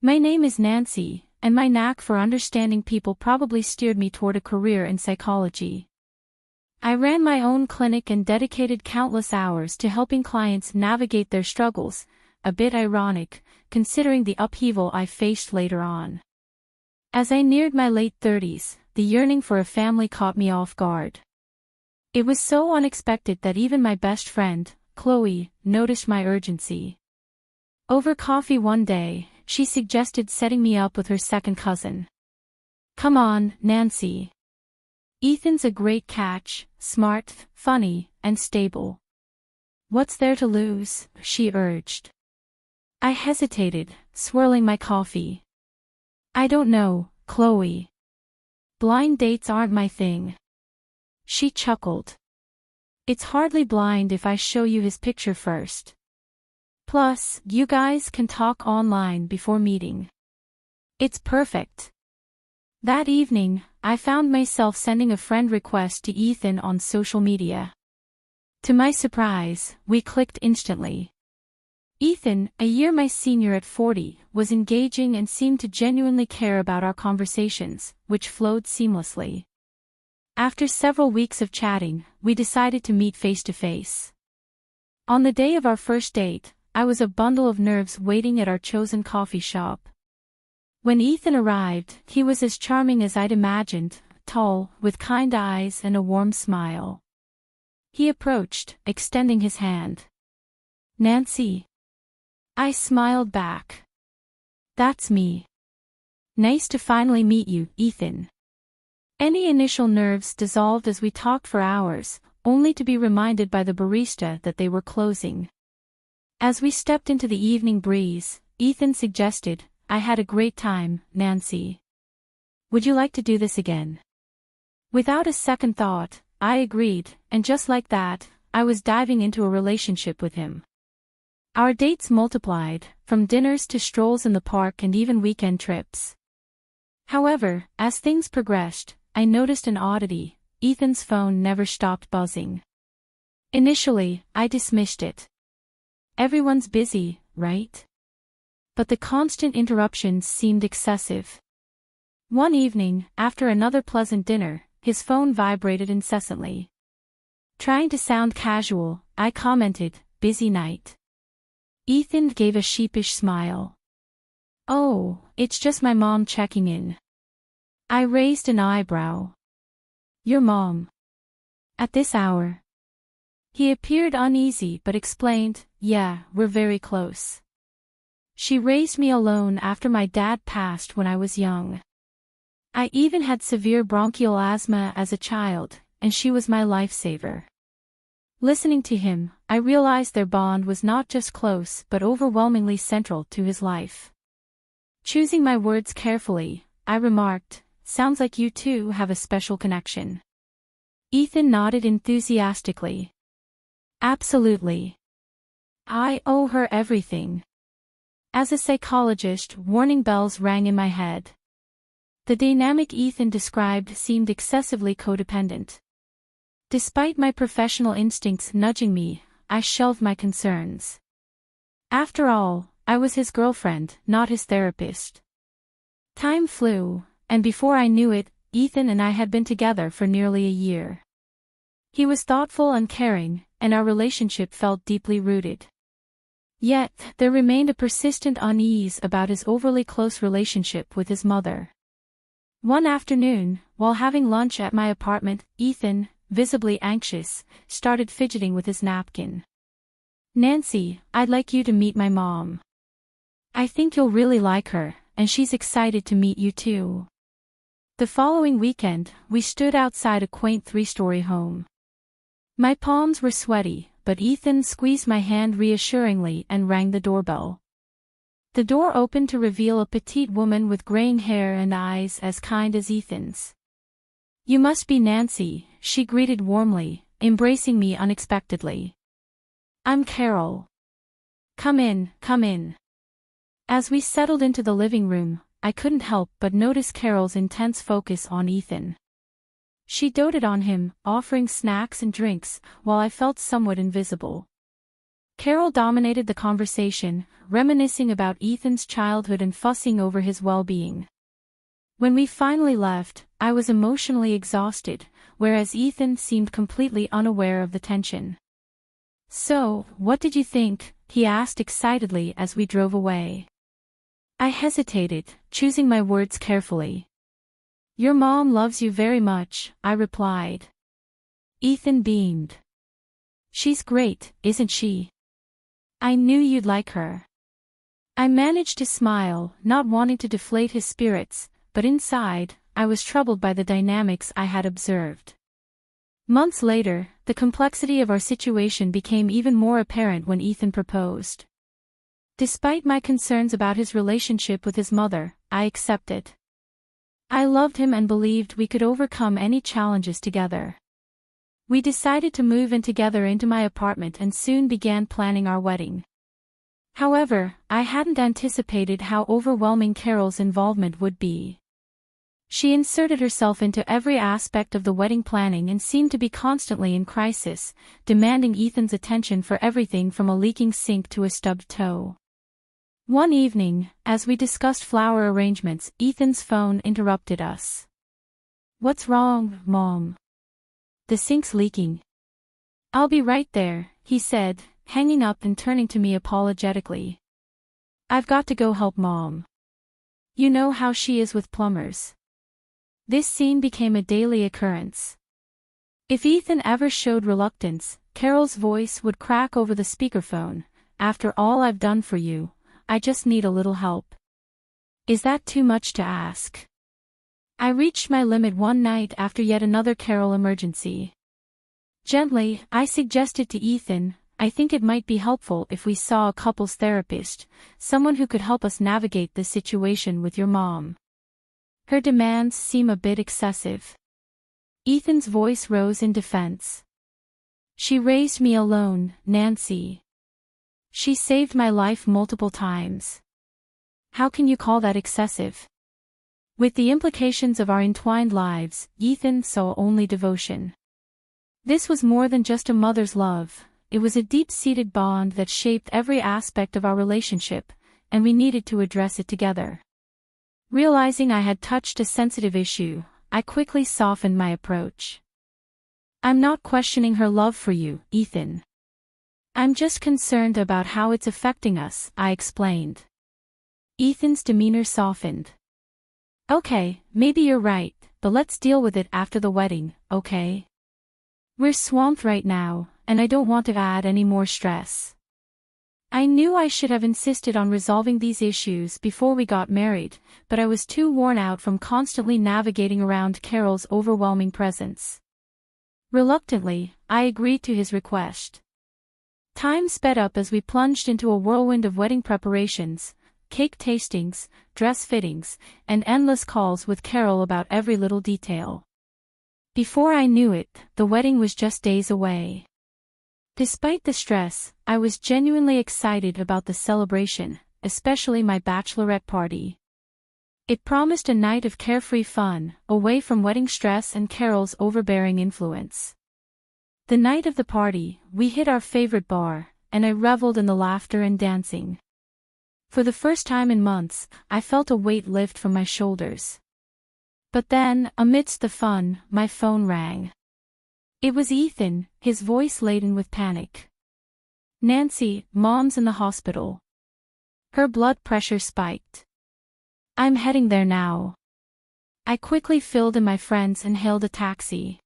My name is Nancy, and my knack for understanding people probably steered me toward a career in psychology. I ran my own clinic and dedicated countless hours to helping clients navigate their struggles, a bit ironic, considering the upheaval I faced later on. As I neared my late 30s, the yearning for a family caught me off guard. It was so unexpected that even my best friend, Chloe, noticed my urgency. Over coffee one day, she suggested setting me up with her second cousin. "Come on, Nancy. Ethan's a great catch, smart, funny, and stable. What's there to lose?" she urged. I hesitated, swirling my coffee. "I don't know, Chloe. Blind dates aren't my thing." She chuckled. "It's hardly blind if I show you his picture first. Plus, you guys can talk online before meeting. It's perfect." That evening, I found myself sending a friend request to Ethan on social media. To my surprise, we clicked instantly. Ethan, a year my senior at 40, was engaging and seemed to genuinely care about our conversations, which flowed seamlessly. After several weeks of chatting, we decided to meet face to face. On the day of our first date, I was a bundle of nerves waiting at our chosen coffee shop. When Ethan arrived, he was as charming as I'd imagined, tall, with kind eyes and a warm smile. He approached, extending his hand. "Nancy." I smiled back. "That's me. Nice to finally meet you, Ethan." Any initial nerves dissolved as we talked for hours, only to be reminded by the barista that they were closing. As we stepped into the evening breeze, Ethan suggested, "I had a great time, Nancy. Would you like to do this again?" Without a second thought, I agreed, and just like that, I was diving into a relationship with him. Our dates multiplied, from dinners to strolls in the park and even weekend trips. However, as things progressed, I noticed an oddity: Ethan's phone never stopped buzzing. Initially, I dismissed it. Everyone's busy, right? But the constant interruptions seemed excessive. One evening, after another pleasant dinner, his phone vibrated incessantly. Trying to sound casual, I commented, "Busy night." Ethan gave a sheepish smile. "Oh, it's just my mom checking in." I raised an eyebrow. "Your mom? At this hour?" He appeared uneasy but explained, "Yeah, we're very close. She raised me alone after my dad passed when I was young. I even had severe bronchial asthma as a child, and she was my lifesaver." Listening to him, I realized their bond was not just close but overwhelmingly central to his life. Choosing my words carefully, I remarked, "Sounds like you two have a special connection." Ethan nodded enthusiastically. "Absolutely. I owe her everything." As a psychologist, warning bells rang in my head. The dynamic Ethan described seemed excessively codependent. Despite my professional instincts nudging me, I shelved my concerns. After all, I was his girlfriend, not his therapist. Time flew, and before I knew it, Ethan and I had been together for nearly a year. He was thoughtful and caring, and our relationship felt deeply rooted. Yet, there remained a persistent unease about his overly close relationship with his mother. One afternoon, while having lunch at my apartment, Ethan, visibly anxious, started fidgeting with his napkin. "Nancy, I'd like you to meet my mom. I think you'll really like her, and she's excited to meet you too." The following weekend, we stood outside a quaint three-story home. My palms were sweaty, but Ethan squeezed my hand reassuringly and rang the doorbell. The door opened to reveal a petite woman with graying hair and eyes as kind as Ethan's. "You must be Nancy," she greeted warmly, embracing me unexpectedly. "I'm Carol. Come in, come in." As we settled into the living room, I couldn't help but notice Carol's intense focus on Ethan. She doted on him, offering snacks and drinks, while I felt somewhat invisible. Carol dominated the conversation, reminiscing about Ethan's childhood and fussing over his well-being. When we finally left, I was emotionally exhausted, whereas Ethan seemed completely unaware of the tension. "So, what did you think?" he asked excitedly as we drove away. I hesitated, choosing my words carefully. "Your mom loves you very much," I replied. Ethan beamed. "She's great, isn't she? I knew you'd like her." I managed to smile, not wanting to deflate his spirits, but inside, I was troubled by the dynamics I had observed. Months later, the complexity of our situation became even more apparent when Ethan proposed. Despite my concerns about his relationship with his mother, I accepted. I loved him and believed we could overcome any challenges together. We decided to move in together into my apartment and soon began planning our wedding. However, I hadn't anticipated how overwhelming Carol's involvement would be. She inserted herself into every aspect of the wedding planning and seemed to be constantly in crisis, demanding Ethan's attention for everything from a leaking sink to a stubbed toe. One evening, as we discussed flower arrangements, Ethan's phone interrupted us. "What's wrong, Mom?" "The sink's leaking." "I'll be right there," he said, hanging up and turning to me apologetically. "I've got to go help Mom. You know how she is with plumbers." This scene became a daily occurrence. If Ethan ever showed reluctance, Carol's voice would crack over the speakerphone. "After all I've done for you, I just need a little help." Is that too much to ask? I reached my limit one night after yet another Carol emergency. Gently, I suggested to Ethan, "I think it might be helpful if we saw a couples therapist, someone who could help us navigate this situation with your mom. Her demands seem a bit excessive." Ethan's voice rose in defense. "She raised me alone, Nancy. She saved my life multiple times. How can you call that excessive?" With the implications of our entwined lives, Ethan saw only devotion. This was more than just a mother's love, it was a deep-seated bond that shaped every aspect of our relationship, and we needed to address it together. Realizing I had touched a sensitive issue, I quickly softened my approach. "I'm not questioning her love for you, Ethan. I'm just concerned about how it's affecting us," I explained. Ethan's demeanor softened. "Okay, maybe you're right, but let's deal with it after the wedding, okay? We're swamped right now, and I don't want to add any more stress." I knew I should have insisted on resolving these issues before we got married, but I was too worn out from constantly navigating around Carol's overwhelming presence. Reluctantly, I agreed to his request. Time sped up as we plunged into a whirlwind of wedding preparations, cake tastings, dress fittings, and endless calls with Carol about every little detail. Before I knew it, the wedding was just days away. Despite the stress, I was genuinely excited about the celebration, especially my bachelorette party. It promised a night of carefree fun, away from wedding stress and Carol's overbearing influence. The night of the party, we hit our favorite bar, and I reveled in the laughter and dancing. For the first time in months, I felt a weight lift from my shoulders. But then, amidst the fun, my phone rang. It was Ethan, his voice laden with panic. "Nancy, Mom's in the hospital. Her blood pressure spiked. I'm heading there now." I quickly filled in my friends and hailed a taxi.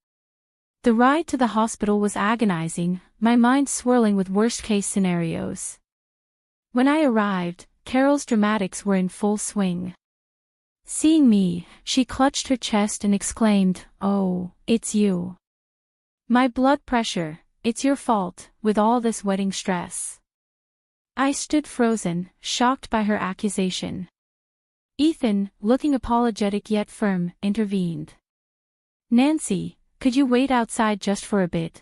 The ride to the hospital was agonizing, my mind swirling with worst-case scenarios. When I arrived, Carol's dramatics were in full swing. Seeing me, she clutched her chest and exclaimed, "Oh, it's you. My blood pressure, it's your fault, with all this wedding stress." I stood frozen, shocked by her accusation. Ethan, looking apologetic yet firm, intervened. "Nancy, could you wait outside just for a bit?"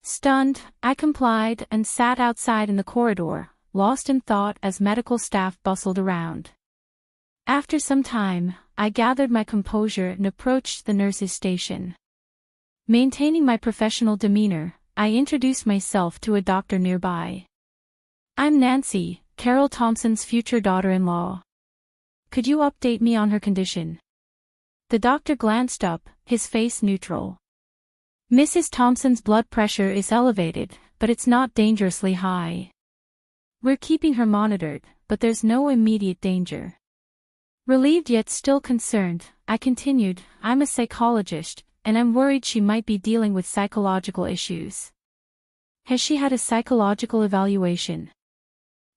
Stunned, I complied and sat outside in the corridor, lost in thought as medical staff bustled around. After some time, I gathered my composure and approached the nurse's station. Maintaining my professional demeanor, I introduced myself to a doctor nearby. I'm Nancy, Carol Thompson's future daughter-in-law. Could you update me on her condition? The doctor glanced up, his face neutral. Mrs. Thompson's blood pressure is elevated, but it's not dangerously high. We're keeping her monitored, but there's no immediate danger. Relieved yet still concerned, I continued, I'm a psychologist, and I'm worried she might be dealing with psychological issues. Has she had a psychological evaluation?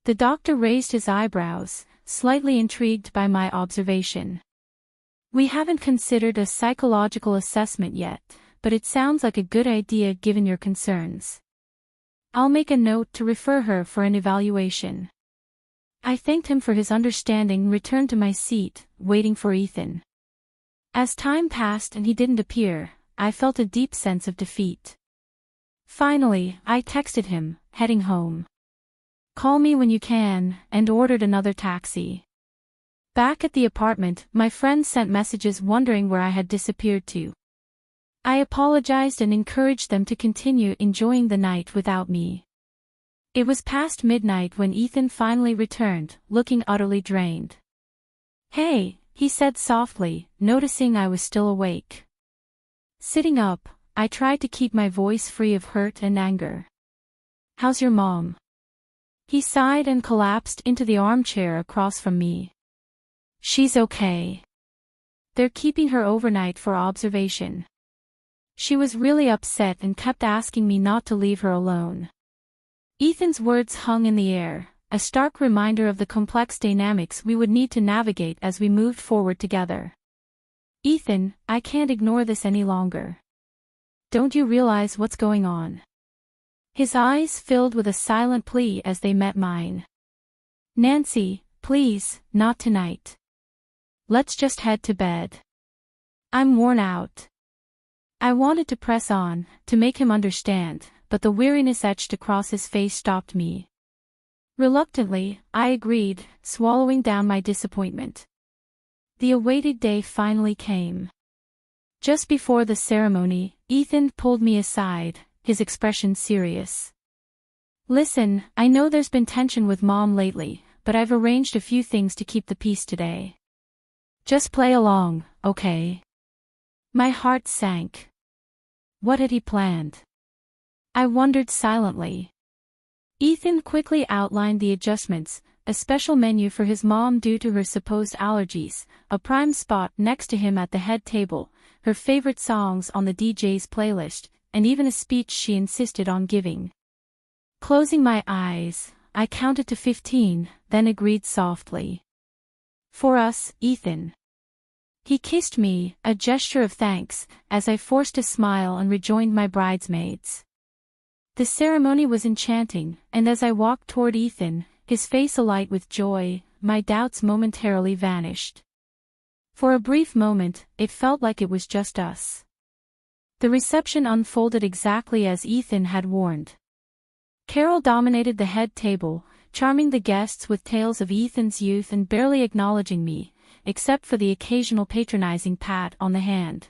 The doctor raised his eyebrows, slightly intrigued by my observation. We haven't considered a psychological assessment yet, but it sounds like a good idea given your concerns. I'll make a note to refer her for an evaluation. I thanked him for his understanding and returned to my seat, waiting for Ethan. As time passed and he didn't appear, I felt a deep sense of defeat. Finally, I texted him, heading home. Call me when you can, and ordered another taxi. Back at the apartment, my friends sent messages wondering where I had disappeared to. I apologized and encouraged them to continue enjoying the night without me. It was past midnight when Ethan finally returned, looking utterly drained. Hey, he said softly, noticing I was still awake. Sitting up, I tried to keep my voice free of hurt and anger. How's your mom? He sighed and collapsed into the armchair across from me. She's okay. They're keeping her overnight for observation. She was really upset and kept asking me not to leave her alone. Ethan's words hung in the air, a stark reminder of the complex dynamics we would need to navigate as we moved forward together. Ethan, I can't ignore this any longer. Don't you realize what's going on? His eyes filled with a silent plea as they met mine. Nancy, please, not tonight. Let's just head to bed. I'm worn out. I wanted to press on, to make him understand, but the weariness etched across his face stopped me. Reluctantly, I agreed, swallowing down my disappointment. The awaited day finally came. Just before the ceremony, Ethan pulled me aside, his expression serious. Listen, I know there's been tension with Mom lately, but I've arranged a few things to keep the peace today. Just play along, okay? My heart sank. What had he planned? I wondered silently. Ethan quickly outlined the adjustments, a special menu for his mom due to her supposed allergies, a prime spot next to him at the head table, her favorite songs on the DJ's playlist, and even a speech she insisted on giving. Closing my eyes, I counted to 15, then agreed softly. For us, Ethan. He kissed me, a gesture of thanks, as I forced a smile and rejoined my bridesmaids. The ceremony was enchanting, and as I walked toward Ethan, his face alight with joy, my doubts momentarily vanished. For a brief moment, it felt like it was just us. The reception unfolded exactly as Ethan had warned. Carol dominated the head table, charming the guests with tales of Ethan's youth and barely acknowledging me, except for the occasional patronizing pat on the hand.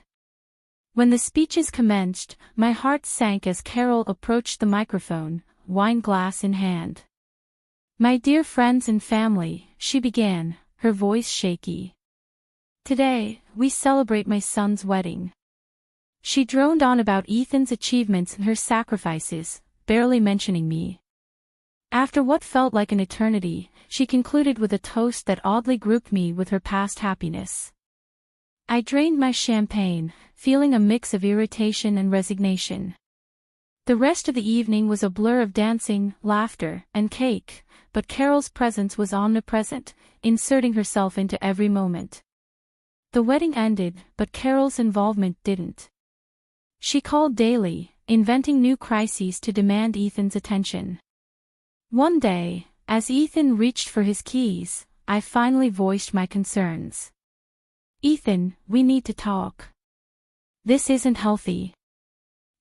When the speeches commenced, my heart sank as Carol approached the microphone, wine glass in hand. My dear friends and family, she began, her voice shaky. Today, we celebrate my son's wedding. She droned on about Ethan's achievements and her sacrifices, barely mentioning me. After what felt like an eternity, she concluded with a toast that oddly grouped me with her past happiness. I drained my champagne, feeling a mix of irritation and resignation. The rest of the evening was a blur of dancing, laughter, and cake, but Carol's presence was omnipresent, inserting herself into every moment. The wedding ended, but Carol's involvement didn't. She called daily, inventing new crises to demand Ethan's attention. One day, as Ethan reached for his keys, I finally voiced my concerns. Ethan, we need to talk. This isn't healthy.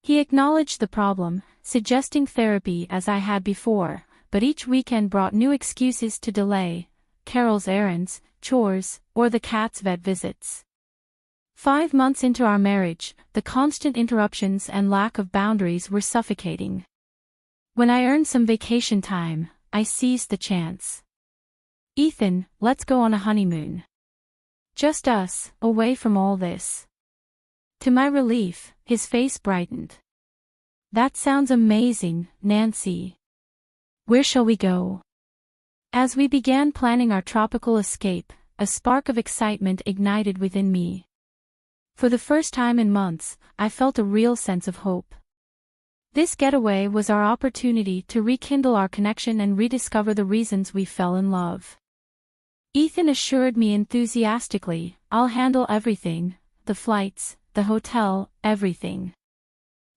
He acknowledged the problem, suggesting therapy as I had before, but each weekend brought new excuses to delay, Carol's errands, chores, or the cat's vet visits. 5 months into our marriage, the constant interruptions and lack of boundaries were suffocating. When I earned some vacation time, I seized the chance. "Ethan, let's go on a honeymoon. Just us, away from all this." To my relief, his face brightened. "That sounds amazing, Nancy. Where shall we go?" As we began planning our tropical escape, a spark of excitement ignited within me. For the first time in months, I felt a real sense of hope. This getaway was our opportunity to rekindle our connection and rediscover the reasons we fell in love. Ethan assured me enthusiastically, "I'll handle everything, the flights, the hotel, everything.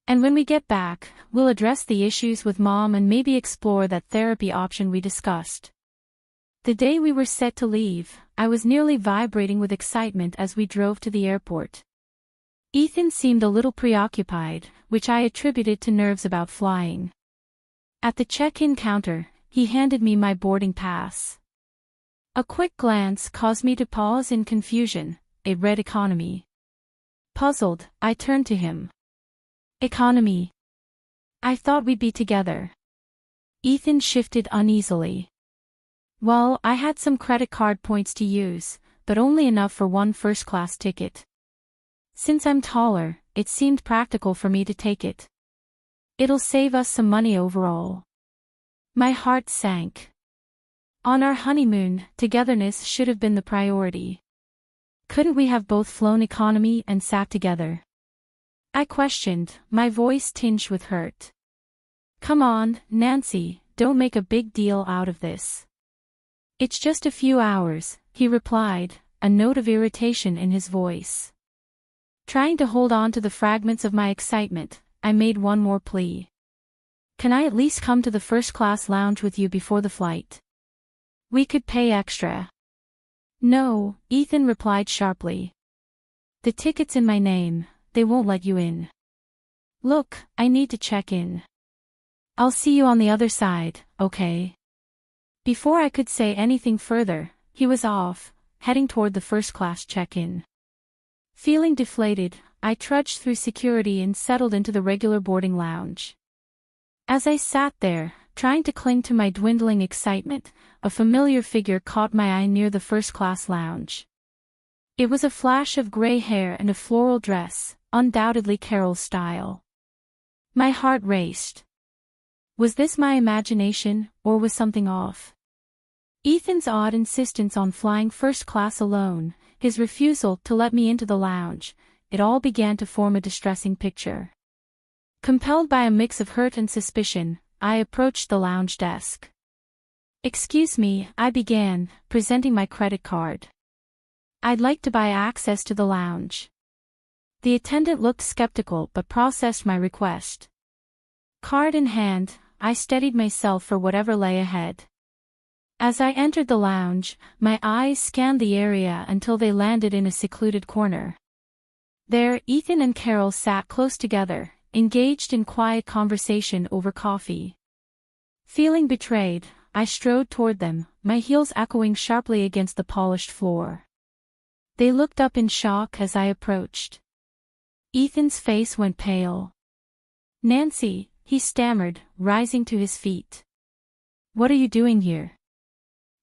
And when we get back, we'll address the issues with Mom and maybe explore that therapy option we discussed." The day we were set to leave, I was nearly vibrating with excitement as we drove to the airport. Ethan seemed a little preoccupied, which I attributed to nerves about flying. At the check-in counter, he handed me my boarding pass. A quick glance caused me to pause in confusion. It read economy. Puzzled, I turned to him. "Economy? I thought we'd be together." Ethan shifted uneasily. "Well, I had some credit card points to use, but only enough for one first-class ticket. Since I'm taller, it seemed practical for me to take it. It'll save us some money overall." My heart sank. On our honeymoon, togetherness should have been the priority. Couldn't we have both flown economy and sat together? I questioned, my voice tinged with hurt. "Come on, Nancy, don't make a big deal out of this. It's just a few hours," he replied, a note of irritation in his voice. Trying to hold on to the fragments of my excitement, I made one more plea. "Can I at least come to the first-class lounge with you before the flight? We could pay extra." "No," Ethan replied sharply. "The ticket's in my name, they won't let you in. Look, I need to check in. I'll see you on the other side, okay?" Before I could say anything further, he was off, heading toward the first-class check-in. Feeling deflated, I trudged through security and settled into the regular boarding lounge. As I sat there, trying to cling to my dwindling excitement, a familiar figure caught my eye near the first-class lounge. It was a flash of gray hair and a floral dress, undoubtedly Carol's style. My heart raced. Was this my imagination, or was something off? Ethan's odd insistence on flying first class alone, his refusal to let me into the lounge, it all began to form a distressing picture. Compelled by a mix of hurt and suspicion, I approached the lounge desk. "Excuse me," I began, presenting my credit card. "I'd like to buy access to the lounge." The attendant looked skeptical but processed my request. Card in hand, I steadied myself for whatever lay ahead. As I entered the lounge, my eyes scanned the area until they landed in a secluded corner. There, Ethan and Carol sat close together, engaged in quiet conversation over coffee. Feeling betrayed, I strode toward them, my heels echoing sharply against the polished floor. They looked up in shock as I approached. Ethan's face went pale. "Nancy," he stammered, rising to his feet. "What are you doing here?"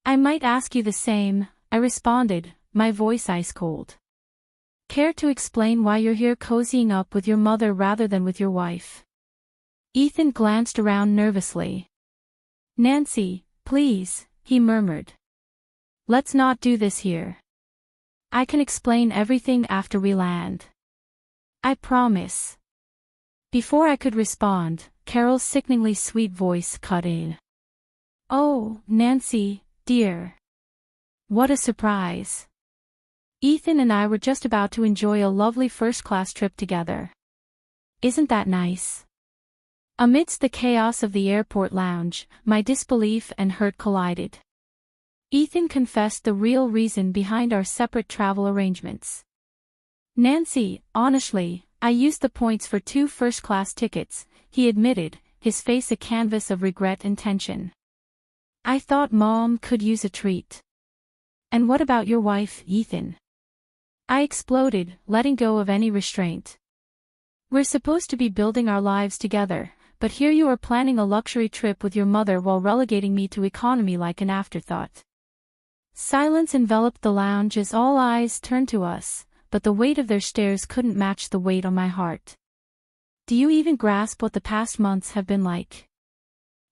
"I might ask you the same," I responded, my voice ice-cold. "Care to explain why you're here cozying up with your mother rather than with your wife?" Ethan glanced around nervously. "Nancy, please," he murmured. "Let's not do this here. I can explain everything after we land. I promise." Before I could respond, Carol's sickeningly sweet voice cut in. "Oh, Nancy, dear. What a surprise. Ethan and I were just about to enjoy a lovely first-class trip together. Isn't that nice?" Amidst the chaos of the airport lounge, my disbelief and hurt collided. Ethan confessed the real reason behind our separate travel arrangements. "Nancy, honestly, I used the points for 2 first-class tickets," he admitted, his face a canvas of regret and tension. "I thought Mom could use a treat." "And what about your wife, Ethan?" I exploded, letting go of any restraint. "We're supposed to be building our lives together, but here you are planning a luxury trip with your mother while relegating me to economy like an afterthought." Silence enveloped the lounge as all eyes turned to us, but the weight of their stares couldn't match the weight on my heart. "Do you even grasp what the past months have been like?"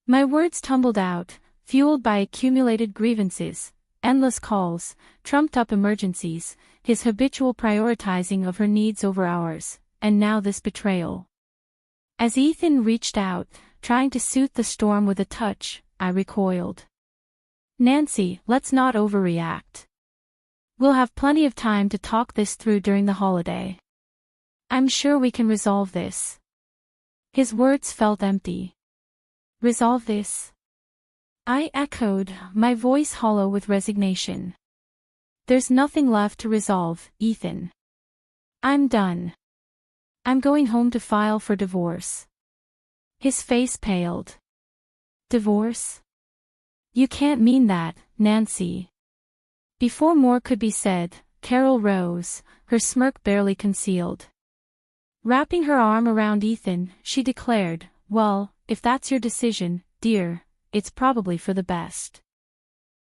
My words tumbled out, fueled by accumulated grievances, endless calls, trumped-up emergencies, his habitual prioritizing of her needs over ours, and now this betrayal. As Ethan reached out, trying to soothe the storm with a touch, I recoiled. "Nancy, let's not overreact. We'll have plenty of time to talk this through during the holiday. I'm sure we can resolve this." His words felt empty. "Resolve this?" I echoed, my voice hollow with resignation. "There's nothing left to resolve, Ethan. I'm done. I'm going home to file for divorce." His face paled. "Divorce? You can't mean that, Nancy." Before more could be said, Carol rose, her smirk barely concealed. Wrapping her arm around Ethan, she declared, "Well, if that's your decision, dear, it's probably for the best.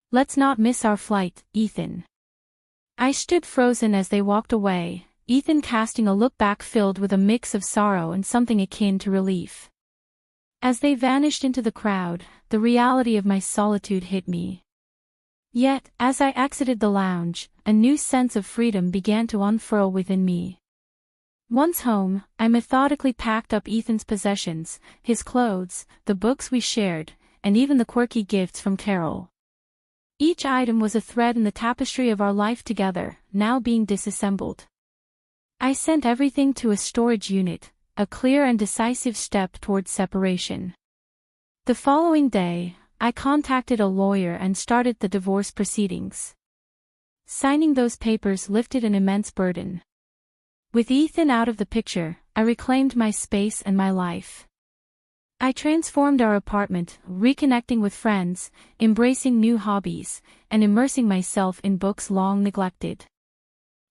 Let's not miss our flight, Ethan." I stood frozen as they walked away, Ethan casting a look back filled with a mix of sorrow and something akin to relief. As they vanished into the crowd, the reality of my solitude hit me. Yet, as I exited the lounge, a new sense of freedom began to unfurl within me. Once home, I methodically packed up Ethan's possessions, his clothes, the books we shared, and even the quirky gifts from Carol. Each item was a thread in the tapestry of our life together, now being disassembled. I sent everything to a storage unit, a clear and decisive step towards separation. The following day, I contacted a lawyer and started the divorce proceedings. Signing those papers lifted an immense burden. With Ethan out of the picture, I reclaimed my space and my life. I transformed our apartment, reconnecting with friends, embracing new hobbies, and immersing myself in books long neglected.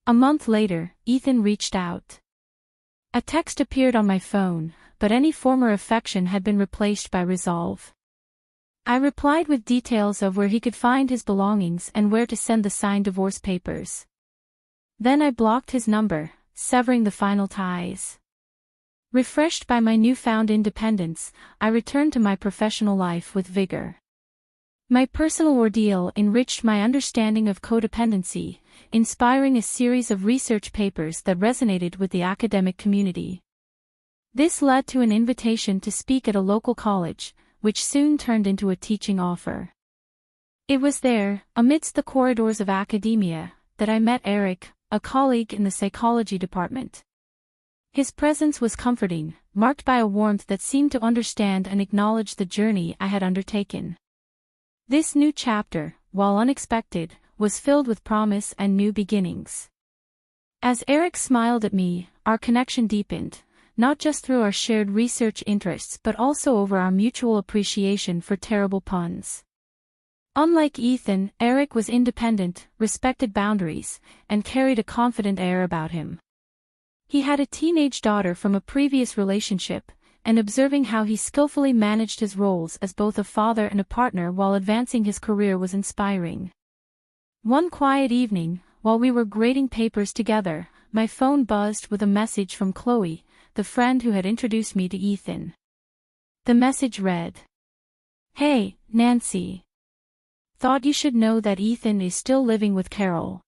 A month later, Ethan reached out. A text appeared on my phone, but any former affection had been replaced by resolve. I replied with details of where he could find his belongings and where to send the signed divorce papers. Then I blocked his number, severing the final ties. Refreshed by my newfound independence, I returned to my professional life with vigor. My personal ordeal enriched my understanding of codependency, inspiring a series of research papers that resonated with the academic community. This led to an invitation to speak at a local college, which soon turned into a teaching offer. It was there, amidst the corridors of academia, that I met Eric, a colleague in the psychology department. His presence was comforting, marked by a warmth that seemed to understand and acknowledge the journey I had undertaken. This new chapter, while unexpected, was filled with promise and new beginnings. As Eric smiled at me, our connection deepened, not just through our shared research interests but also over our mutual appreciation for terrible puns. Unlike Ethan, Eric was independent, respected boundaries, and carried a confident air about him. He had a teenage daughter from a previous relationship, and observing how he skillfully managed his roles as both a father and a partner while advancing his career was inspiring. One quiet evening, while we were grading papers together, my phone buzzed with a message from Chloe, the friend who had introduced me to Ethan. The message read, "Hey, Nancy. Thought you should know that Ethan is still living with Carol.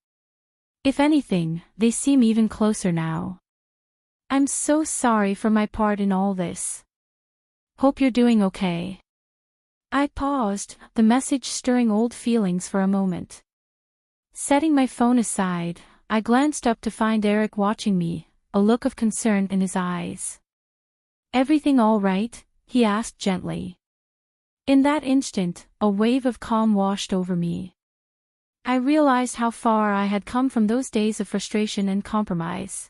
If anything, they seem even closer now. I'm so sorry for my part in all this. Hope you're doing okay." I paused, the message stirring old feelings for a moment. Setting my phone aside, I glanced up to find Eric watching me, a look of concern in his eyes. "Everything all right?" he asked gently. In that instant, a wave of calm washed over me. I realized how far I had come from those days of frustration and compromise.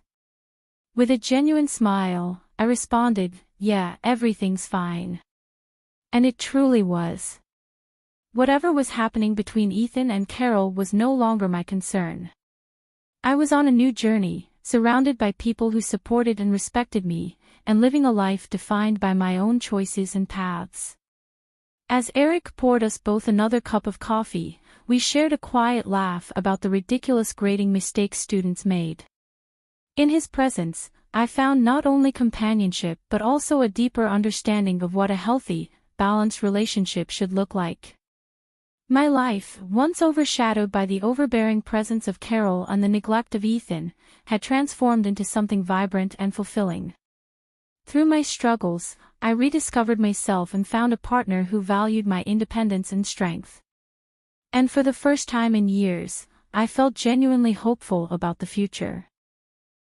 With a genuine smile, I responded, "Yeah, everything's fine." And it truly was. Whatever was happening between Ethan and Carol was no longer my concern. I was on a new journey, surrounded by people who supported and respected me, and living a life defined by my own choices and paths. As Eric poured us both another cup of coffee, we shared a quiet laugh about the ridiculous grading mistakes students made. In his presence, I found not only companionship but also a deeper understanding of what a healthy, balanced relationship should look like. My life, once overshadowed by the overbearing presence of Carol and the neglect of Ethan, had transformed into something vibrant and fulfilling. Through my struggles, I rediscovered myself and found a partner who valued my independence and strength. And for the first time in years, I felt genuinely hopeful about the future.